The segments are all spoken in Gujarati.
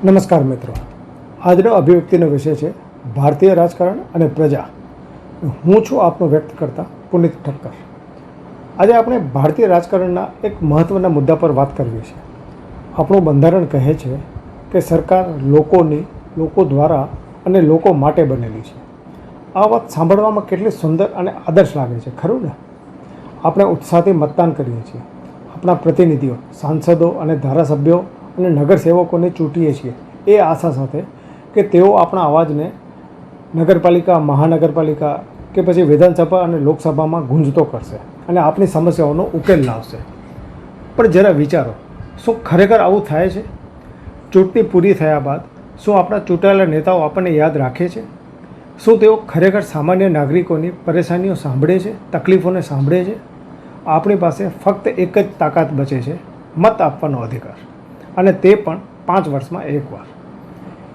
નમસ્કાર મિત્રો, આજનો અભિવ્યક્તિનો વિષય છે ભારતીય રાજકારણ અને પ્રજા. હું છું આપનો વ્યક્ત કરતા પુનિત ઠક્કર. આજે આપણે ભારતીય રાજકારણના એક મહત્ત્વના મુદ્દા પર વાત કરવી છે. આપણું બંધારણ કહે છે કે સરકાર લોકોની, લોકો દ્વારા અને લોકો માટે બનેલી છે. આ વાત સાંભળવામાં કેટલી સુંદર અને આદર્શ લાગે છે, ખરું ને? આપણે ઉત્સાહથી મતદાન કરીએ છીએ. આપણા પ્રતિનિધિઓ, સાંસદો અને ધારાસભ્યો અને નગરસેવકોને ચૂંટીએ છીએ એ આશા સાથે કે તેઓ આપણા અવાજને નગરપાલિકા, મહાનગરપાલિકા કે પછી વિધાનસભા અને લોકસભામાં ગુંજતો કરશે અને આપણી સમસ્યાઓનો ઉકેલ લાવશે. પણ જરા વિચારો, શું ખરેખર આવું થાય છે? ચૂંટણી પૂરી થયા બાદ શું આપણા ચૂંટાયેલા નેતાઓ આપણને યાદ રાખે છે? શું તેઓ ખરેખર સામાન્ય નાગરિકોની પરેશાનીઓ સાંભળે છે, તકલીફોને સાંભળે છે? આપણી પાસે ફક્ત એક જ તાકાત બચે છે, મત આપવાનો અધિકાર, અને તે પણ 5 વર્ષમાં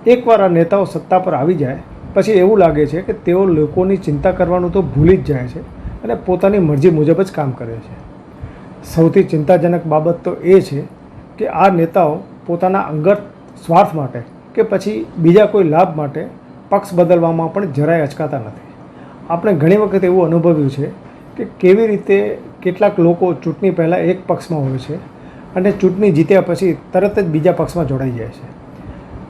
એકવાર આ નેતાઓ સત્તા પર આવી જાય પછી એવું લાગે છે કે તેઓ લોકોની ચિંતા કરવાનું તો ભૂલી જ જાય છે અને પોતાની મરજી મુજબ જ કામ કરે છે. સૌથી ચિંતાજનક બાબત તો એ છે કે આ નેતાઓ પોતાના અંગત સ્વાર્થ માટે કે પછી બીજા કોઈ લાભ માટે પક્ષ બદલવામાં પણ જરાય અચકાતા નથી. આપણે ઘણી વખત એવું અનુભવ્યું છે કે કેવી રીતે કેટલાક લોકો ચૂંટણી પહેલાં એક પક્ષમાં હોય છે અને ચૂંટણી જીત્યા પછી તરત જ બીજા પક્ષમાં જોડાઈ જાય છે.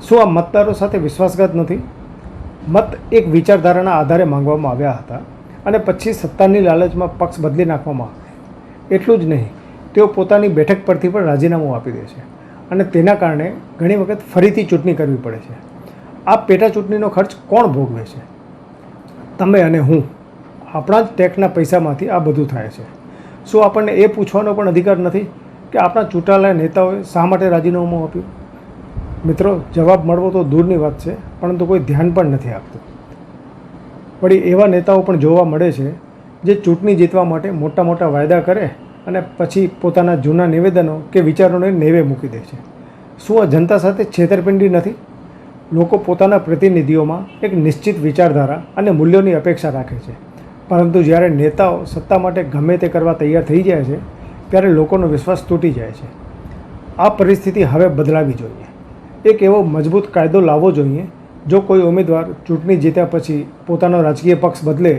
શું આ મતદારો સાથે વિશ્વાસઘાત નથી? મત એક વિચારધારાના આધારે માંગવામાં આવ્યા હતા અને પછી સત્તાની લાલચમાં પક્ષ બદલી નાખવામાં આવે. એટલું જ નહીં, તેઓ પોતાની બેઠક પરથી પણ રાજીનામું આપી દે છે અને તેના કારણે ઘણી વખત ફરીથી ચૂંટણી કરવી પડે છે. આ પેટા ચૂંટણીનો ખર્ચ કોણ ભોગવે છે? તમે અને હું. આપણા જ ટેક્સના પૈસામાંથી આ બધું થાય છે. શું આપણને એ પૂછવાનો પણ અધિકાર નથી કે આપણા ચૂંટાયેલા નેતાઓએ શા માટે રાજીનામું આપ્યું? મિત્રો, જવાબ મળવો તો દૂરની વાત છે, પરંતુ કોઈ ધ્યાન પણ નથી આપતું. વળી એવા નેતાઓ પણ જોવા મળે છે જે ચૂંટણી જીતવા માટે મોટા મોટા વાયદા કરે અને પછી પોતાના જૂના નિવેદનો કે વિચારોને નેવે મૂકી દે છે. શું આ જનતા સાથે છેતરપિંડી નથી? લોકો પોતાના પ્રતિનિધિઓમાં એક નિશ્ચિત વિચારધારા અને મૂલ્યોની અપેક્ષા રાખે છે, પરંતુ જ્યારે નેતાઓ સત્તા માટે ગમે તે કરવા તૈયાર થઈ જાય છે ત્યારે લોકોનો વિશ્વાસ તૂટી જાય છે. આ પરિસ્થિતિ હવે બદલાવી જોઈએ. એક એવો મજબૂત કાયદો લાવવો જોઈએ, જો કોઈ ઉમેદવાર ચૂંટણી જીત્યા પછી પોતાનો રાજકીય પક્ષ બદલે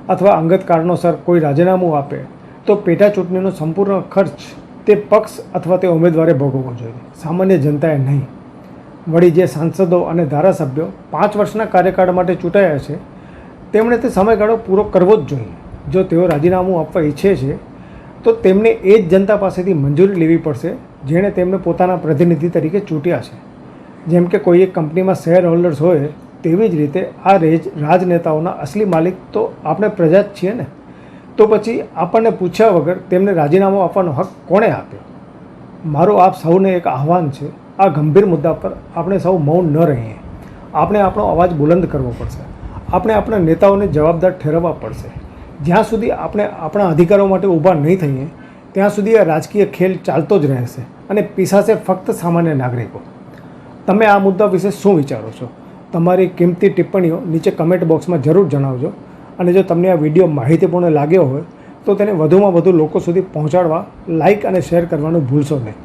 અથવા અંગત કારણોસર કોઈ રાજીનામું આપે તો પેટા ચૂંટણીનો સંપૂર્ણ ખર્ચ તે પક્ષ અથવા તે ઉમેદવારે ભોગવવો જોઈએ, સામાન્ય જનતાએ નહીં. વળી જે સાંસદો અને ધારાસભ્યો 5 વર્ષના કાર્યકાળ માટે ચૂંટાયા છે તેમણે તે સમયગાળો પૂરો કરવો જ જોઈએ. જો તેઓ રાજીનામું આપવા ઈચ્છે છે તો તેમને એ જ જનતા પાસેથી મંજૂરી લેવી પડશે જેણે તેમને પોતાના પ્રતિનિધિ તરીકે ચૂંટ્યા છે. જેમ કે કોઈ એક કંપનીમાં શેર હોલ્ડર્સ હોય, તેવી જ રીતે આ રાજનેતાઓના અસલી માલિક તો આપણે પ્રજા જ છીએ ને. તો પછી આપણને પૂછ્યા વગર તેમને રાજીનામું આપવાનો હક કોણે આપ્યો? મારું આપ સૌને એક આહ્વાન છે, આ ગંભીર મુદ્દા પર આપણે સૌ મૌન ન રહીએ. આપણે આપણો અવાજ બુલંદ કરવો પડશે. આપણે આપણા નેતાઓને જવાબદાર ઠેરવવા પડશે. જ્યાં સુધી આપણે આપણા અધિકારો માટે ઊભા નહીં થઈએ ત્યાં સુધી આ રાજકીય ખેલ ચાલતો જ રહેશે અને પીસાશે ફક્ત સામાન્ય નાગરિકો. તમે આ મુદ્દા વિશે શું વિચારો છો? તમારી કિંમતી ટિપ્પણીઓ નીચે કમેન્ટ બોક્સમાં જરૂર જણાવજો. અને જો તમને આ વિડીયો માહિતીપૂર્ણ લાગ્યો હોય તો તેને વધુમાં વધુ લોકો સુધી પહોંચાડવા લાઇક અને શેર કરવાનું ભૂલશો નહીં.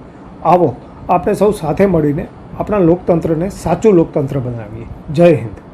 આવો આપણે સૌ સાથે મળીને આપણા લોકતંત્રને સાચું લોકતંત્ર બનાવીએ. જય હિન્દ.